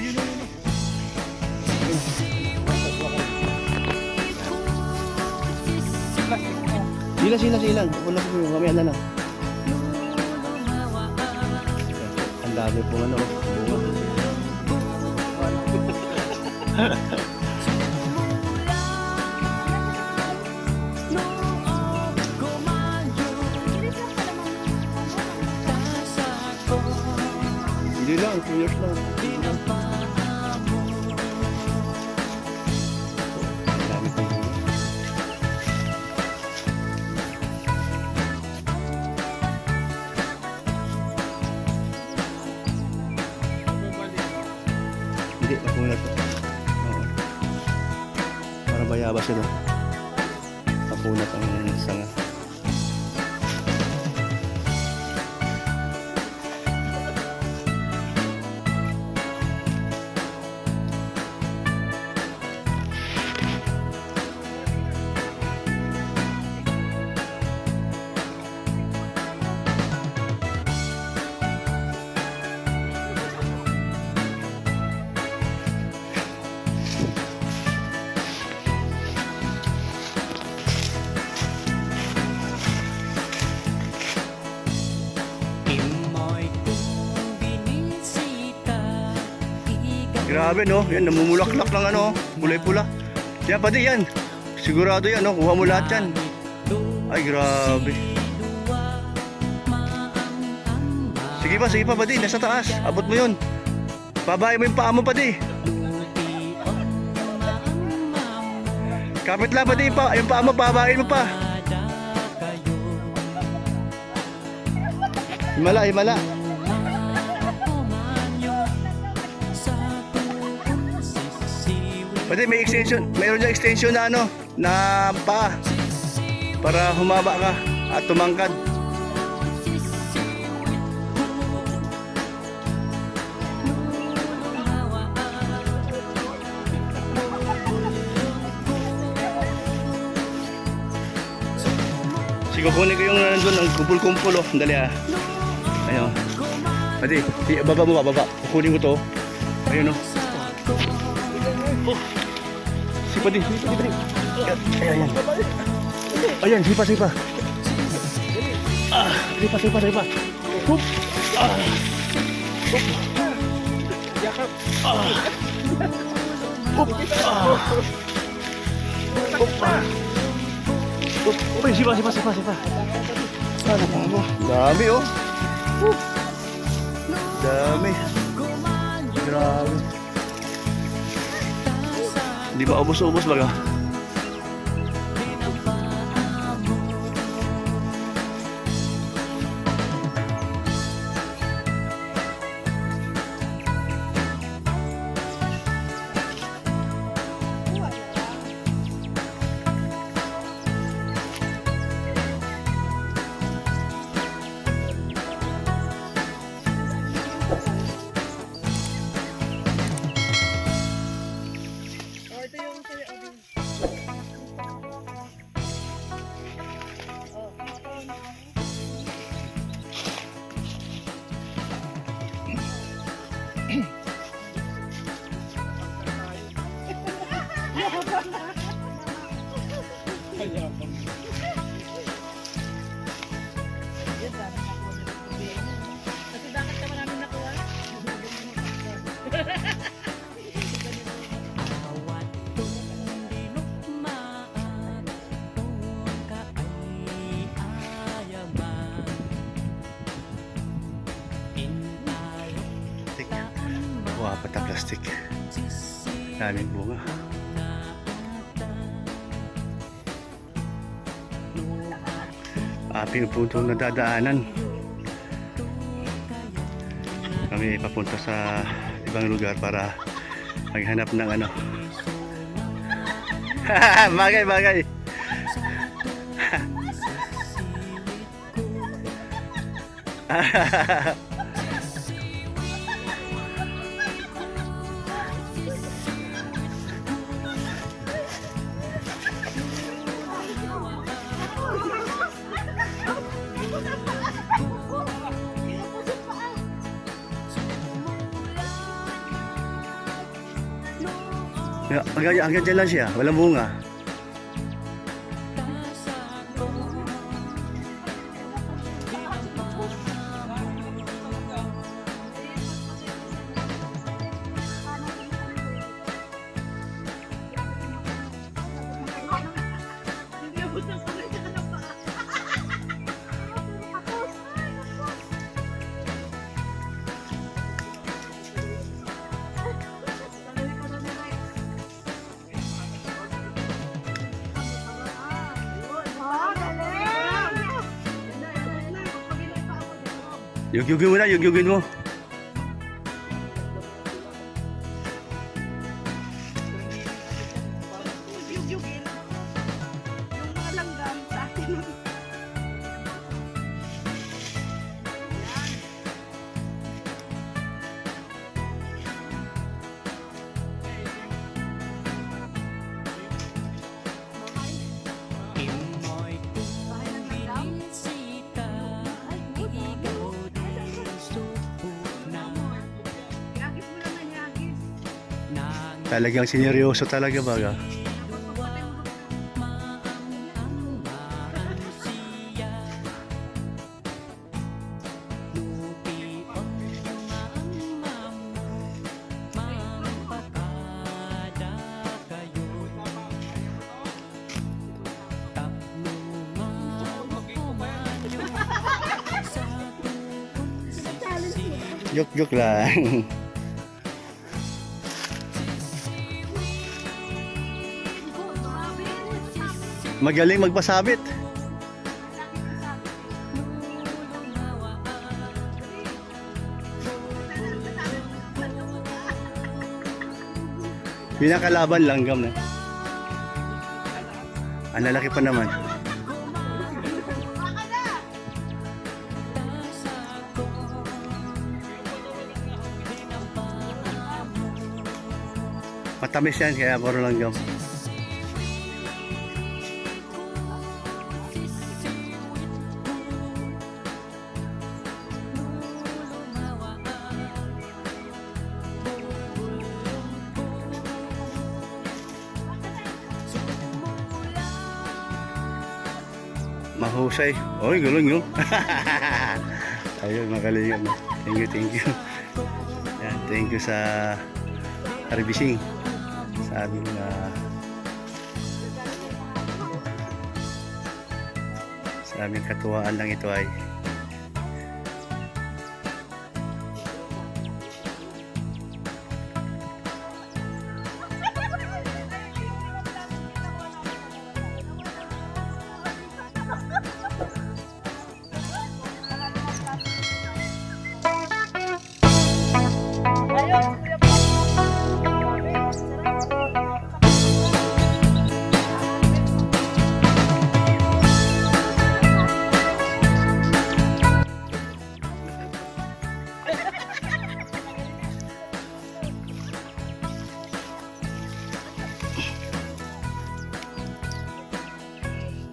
yun. Silang. Wala ko yung mamaya na lang. Ang dami pong ano, bunga. Hindi lang, 2 years lang. Hindi, napunat to. Oo. Para bayabas ito. Napunat ang sanga. Grabe no, yan namumulaklak ng ano, kulay pula. Yan pati yan. Sigurado yan no, kuha mo lahat yan. Ay grabe. Sige pa pati, nasa taas. Abot mo yun. Pabahay mo yung paa mo pati. Kapit lang pati yung paa mo, pabahayin mo pa. Himala. Pwede may extension, mayroon dyan extension na ano, na paa para humaba ka at tumangkad. Sige, kukunin ko yung nandun, ang kumpul-kumpul oh, dali ah. Ayun. Pwede, baba. Kukunin ko to. Ayun oh. Sipa. Ayan, sipa. Sipa. Hup. Hup. Yakap. Hup. Uy, sipa. Sana pa mo. Dami oh. Dami. Grabe. Di ba ubos-ubos baga? Wah, pata plastik. Daming bunga. Pinupuntong nadadaanan. Kami papunta sa ibang lugar para maghanap ng ano. Bagay. Hanggang dyan lang siya, walang bunga. Yugyugin mo na, yugyugin mo. Yugyugin. Yung mga langgam sa atin. Talagang sineryoso talaga baga. Joke lang. Magaling magpasabit. Pinakalaban langgam na. Ang lalaki pa naman. Matamis yan kaya puro langgam. Mahusay. Oy, galing yun. Ayun, magaling yun. Thank you. Yan, thank you sa harvesting. Sa aming katuwaan lang ito ay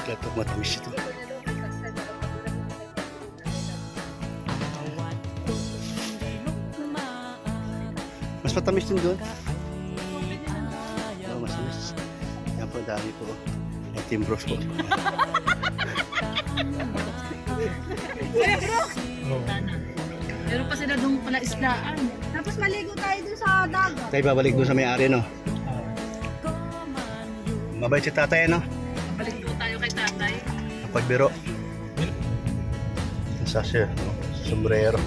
Gatok matamis ito. Mas matamis din doon. Oh, mas tamis. Yan po, dami po. Yan, Team Bros po. Meron pa sila doon pala isdaan. Tapos maligo tayo dun sa dagat. Tayo babalik doon sa may-ari, no? Mabait si tatay, no? Balik po tayo kay tatay. Pagbiro. Sasya, no? Sombrero.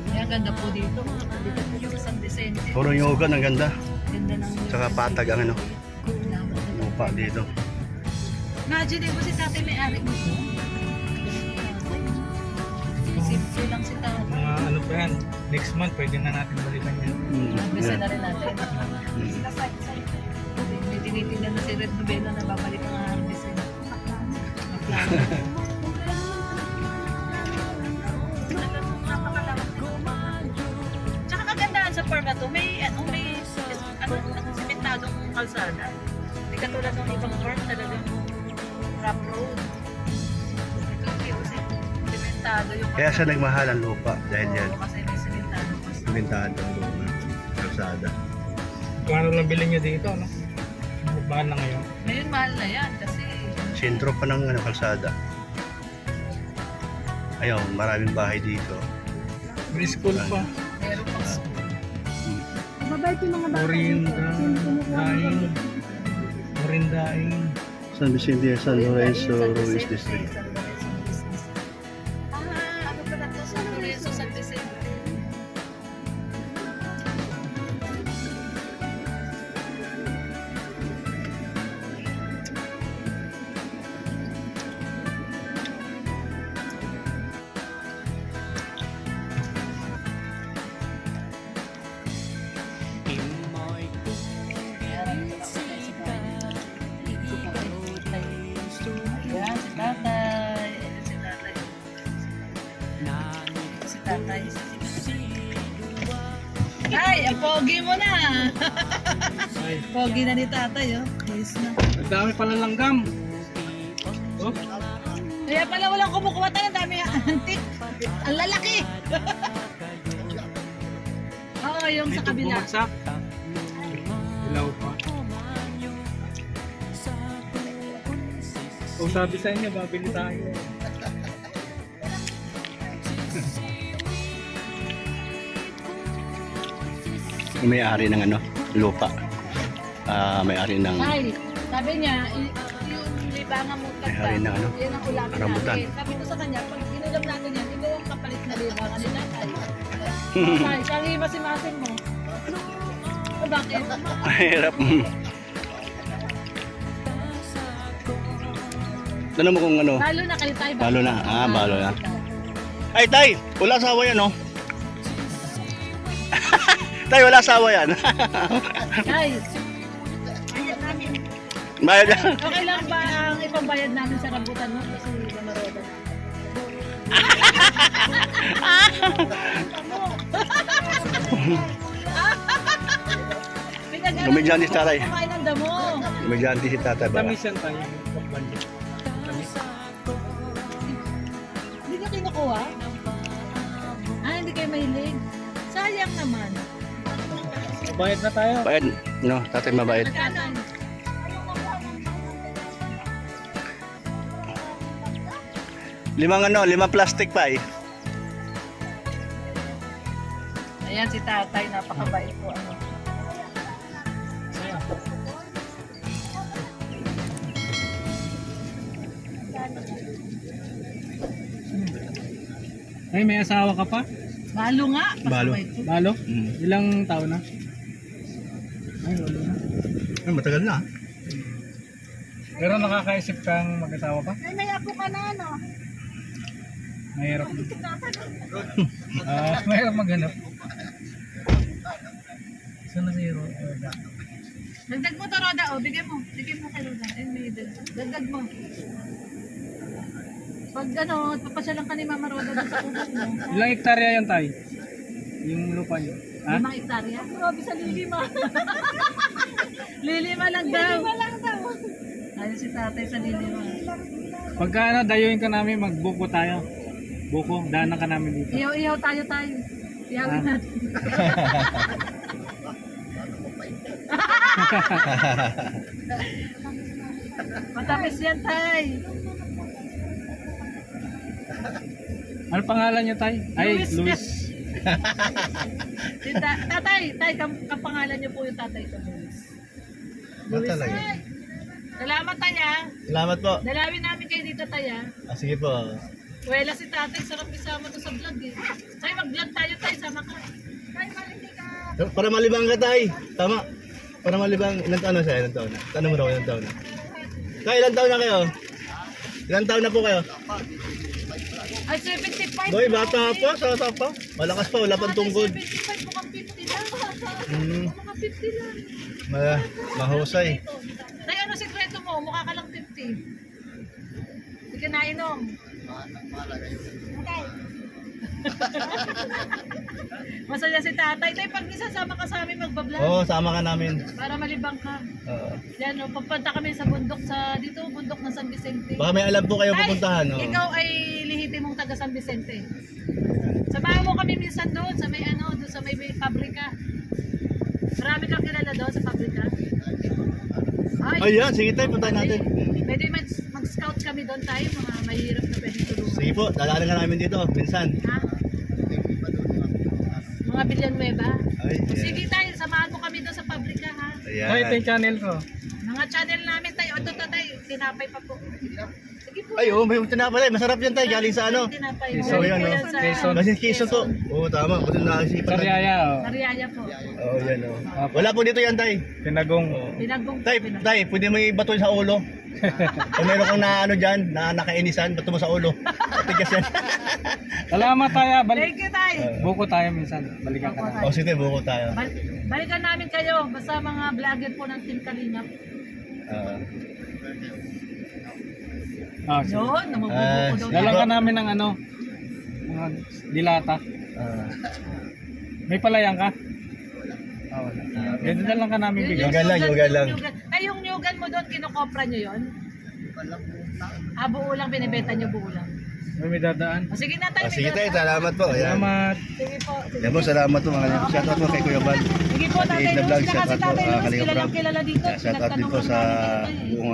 Kaya ganda po dito. Dito po sa San Vicente. Puro yoga, ang ganda. Ganda ng Tsaka patag ang ano, lupa dito. Imagine mo si tatay may-ari mo. Simple lang si tatay. Mga ano pa yan, next month pwede na natin balikan yan. Bisa na rin natin. May tinitingnan na si Red Novena na babalik ang harvest. Tsaka kagandahan sa farm na to, may simentadong kalsada. Hindi katulad ng ibang farm talagang rough road. Ito simentado yung Kaya siya nagmahal ang lupa dahil yan. kasi may simentado. Simentado ang lupa. Kalsada. Kung ano lang bilhin nyo dito, no? Mahal na ngayon. Ngayon mahal na yan kasi Sentro pa ng kalsada. Ayun, maraming bahay dito. May school pa. meron pang school. Mabait yung mga bata. Orindaing. Orindaing. San Vicente, San Lorenzo, Ruiz District. Ano pala to? San Lorenzo, San Vicente. Ayan, si tatay. Ayan, si tatay. Si tatay. Ay, ang pogi mo na. Ay, Pogi na ni tatay, oh. Yes na. ang dami palang langgam. Oh, Kaya pala walang kumukuha tayo. Ang dami antik. Ang lalaki. Oo, yung sa dito kabila. bumagsak. Ilaw pa. Kung sabi sa inyo, babili tayo. May-ari ng lupa. May-ari ng Ay, sabi niya, yung libangan mo May-ari ng yan ang ulamin rambutan. natin. Sabi ko sa kanya, pag inulam natin yan, ikaw ang kapalit na libangan ni tatay. Ay, siyang imasimasin mo. O bakit? Mahirap. Tanong mo kung Balo na kayo tayo. Balo na. Balo na. Ay, tay! Wala asawa yan, no? Tay, wala asawa yan. Ay, bayad namin. Bayad na. Okay lang ba ang ipambayad namin sa rambutan mo? Kasi namaroda na. Komedyante si tatay. Kumain ng damo. Komedyante si tatay. Tamis yan tayo. Budget. Tamis. Hindi ka kinukuha? Hindi kayo mahilig. Sayang naman. Bayad na tayo. Bayad. No, tatay mabait. Magkano? Limang plastic pa eh. Ayan si tatay, napakabait po. Ano. Ay, may asawa ka pa? Balo nga. Balo. pasabay ko. Balo? Mm. Ilang taon na? Ay, wala na. Ay, matagal na. Pero nakakaisip kang mag-asawa pa? Ay, may apo ka na, no? Mahirap. Mahirap maghanap. Saan na si Roda? Dagdag mo to, Roda. O, bigyan mo. Bigyan mo kay Roda. Ayun, may dagdag mo. Pag papasyalan ka ni Mama Roda doon sa ubos mo. Ilang hektarya yan tayo? Yung lupa niyo? Ha? 5 hektarya. Grabe sa lilima. Lilima lang daw. Lilima lang daw. Ayun si tatay sa lilima. Pagka dayuin ka namin, magbuko tayo. Buko, daanan ka namin dito. Iyaw-iyaw tayo. Iyawin Ah. natin. Matamis yan, tay. Ano pangalan niyo tayo? Ay, Luis. Luis. Tatay, kapangalan niyo po yung tatay ko, Luis. Luis. talaga? Ay. Salamat, tay, ah. Salamat po. Dalawin namin kayo dito, tay, ah. Sige po. Wala si tatay, sarap isama to sa vlog, eh. Tay, mag-vlog tayo, tay, sama ka. Tay, malindi ka. Para malibang ka, tay. Tama. Para malibang, ilang taon na siya? Ilang taon na? Tanong mo raw, ilang taon na? Tay, ilang taon na kayo? Ilang taon na po kayo? Ay, 75. Boy, bata pa, sasa pa. Malakas pa, wala pang tungkod. 75, mukhang 50 lang. Hmm, Mukhang 50 lang. mahusay. Tay, ano sikreto mo? Mukha ka lang 50. Hindi ka nainom. Okay. Masaya si tatay. Tay, pag minsan sama ka sa amin magbablog. Oo, sama ka namin. Para malibang ka. Oo. Yan, o, pagpunta kami sa bundok dito, bundok ng San Vicente. Baka may alam po kayo Tay, pupuntahan. Oo. ikaw ay lihitimong taga San Vicente. Samahan mo kami minsan doon sa may doon sa may pabrika. Marami kang kilala doon sa pabrika. Ay, Ayan, sige tayo, puntahan natin. pwede mag-scout kami doon tayo, mga mahirap na pwede tulungan. Sige po, dadaanan ka namin dito, minsan. Ha? Mga Villanueva. Ay, O, yeah. sige tayo, samahan mo kami doon sa pabrika ha. Ayan. Ay, ito yung channel ko. Mga channel namin tayo. Ito tayo, tinapay pa po. Sige po. Ay, may tinapay. Masarap yan tayo, galing sa ano. Tinapay. Quezon. Oh, yan, Galing po oh. yan sa Quezon. Kasi Quezon to. Oo, tama. Kasi nakasipan lang. Sariaya, oh. Sariaya po. Oo, yan, oh. Wala po dito yan, tay. Pinagong. Pinagong po. Tay, pwede mo ibato sa ulo. Kung meron kang na ano dyan, na nakainisan, bato mo sa ulo. Tigas yan. Salamat tayo. Thank you tayo. Buko tayo minsan. Balikan ka na. O, sige, buko tayo. Balikan namin kayo. Basta mga vlogger po ng Team Kalingap. Ah, sige. Yun, namumbuko daw. Dalang ka namin ng ano, mga dilata. May palayang ka? Ah, wala. Dito na lang ka namin bigyan. Yugan lang. Ay, yung nyugan mo doon, kinokopra nyo yun? Buo lang, binibenta nyo buo lang. May dadaan. O, sige na tayo. Sige tayo, salamat po. Ayan. Salamat. Sige po. Yan po, salamat po mga kalingap. Shoutout po kay Kuya Bal. Sige po, Tatay Sa Luz. vlog, Sila kasi shoutout po, Tatay Luz, Kalingap kilalang Rob. kilala dito. Shoutout din po sa buong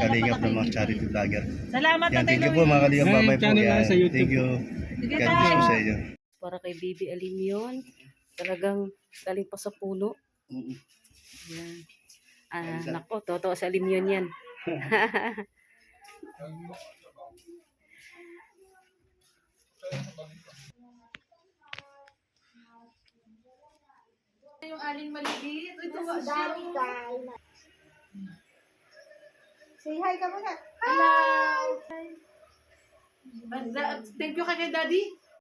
kalingap ng mga charity vlogger. Salamat, Yan, Tatay thank you Luz. po mga kalingap. May Bye po. channel lang Yan. sa YouTube. Thank you. Sige, God bless po Tay. sa inyo. Para kay Bibi Alim yun. Talagang galing pa sa puno. Yan. Nako, totoo sa Alim yun yan. Yung aling maliit. Ito ba siya? Say hi ka muna. Hello. Thank you kay Daddy.